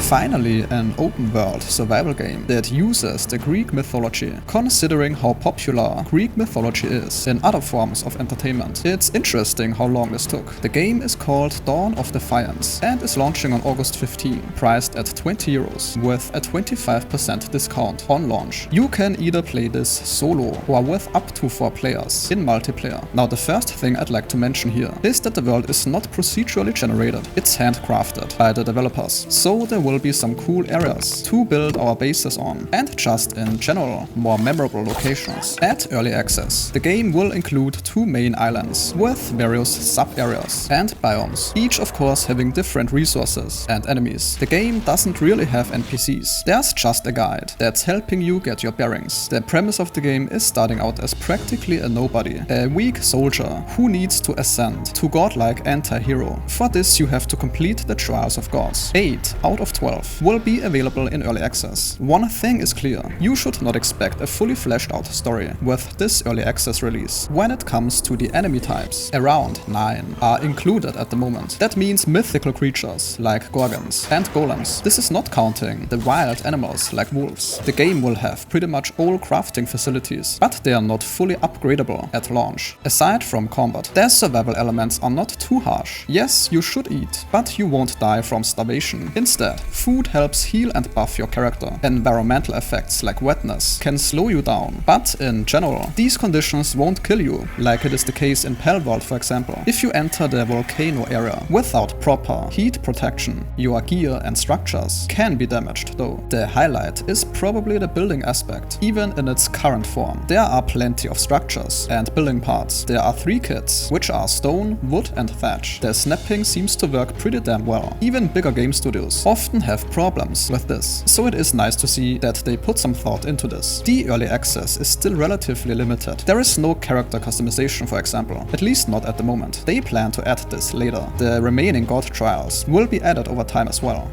Finally, an open-world survival game that uses the Greek mythology. Considering how popular Greek mythology is in other forms of entertainment, it's interesting how long this took. The game is called Dawn of Defiance and is launching on August 15, priced at €20 with a 25% discount on launch. You can either play this solo or with up to 4 players in multiplayer. Now, the first thing I'd like to mention here is that the world is not procedurally generated, it's handcrafted by the developers, so there will be some cool areas to build our bases on, and just in general, more memorable locations. At early access, the game will include 2 main islands with various sub-areas and biomes, each of course having different resources and enemies. The game doesn't really have NPCs, there's just a guide that's helping you get your bearings. The premise of the game is starting out as practically a nobody, a weak soldier who needs to ascend to godlike anti-hero. For this you have to complete the Trials of Gods. 8 out of 12 will be available in early access. One thing is clear, you should not expect a fully fleshed out story with this early access release. When it comes to the enemy types, around 9 are included at the moment. That means mythical creatures like Gorgons and golems. This is not counting the wild animals like wolves. The game will have pretty much all crafting facilities, but they are not fully upgradable at launch. Aside from combat, their survival elements are not too harsh. Yes, you should eat, but you won't die from starvation. Instead, food helps heal and buff your character. Environmental effects like wetness can slow you down, but in general, these conditions won't kill you, like it is the case in Palworld for example. If you enter the volcano area without proper heat protection, your gear and structures can be damaged though. The highlight is probably the building aspect, even in its current form. There are plenty of structures and building parts. There are 3 kits, which are stone, wood and thatch. The snapping seems to work pretty damn well. Even bigger game studios often have problems with this, so it is nice to see that they put some thought into this. The early access is still relatively limited. There is no character customization for example, at least not at the moment. They plan to add this later. The remaining god trials will be added over time as well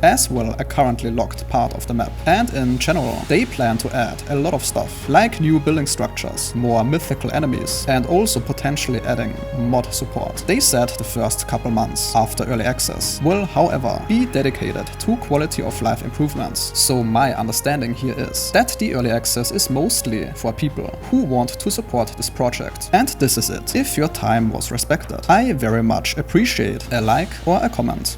a currently locked part of the map. And in general, they plan to add a lot of stuff, like new building structures, more mythical enemies, and also potentially adding mod support. They said the first couple months after early access will, however, be dedicated to quality of life improvements. So my understanding here is that the early access is mostly for people who want to support this project. And this is it. If your time was respected, I very much appreciate a like or a comment.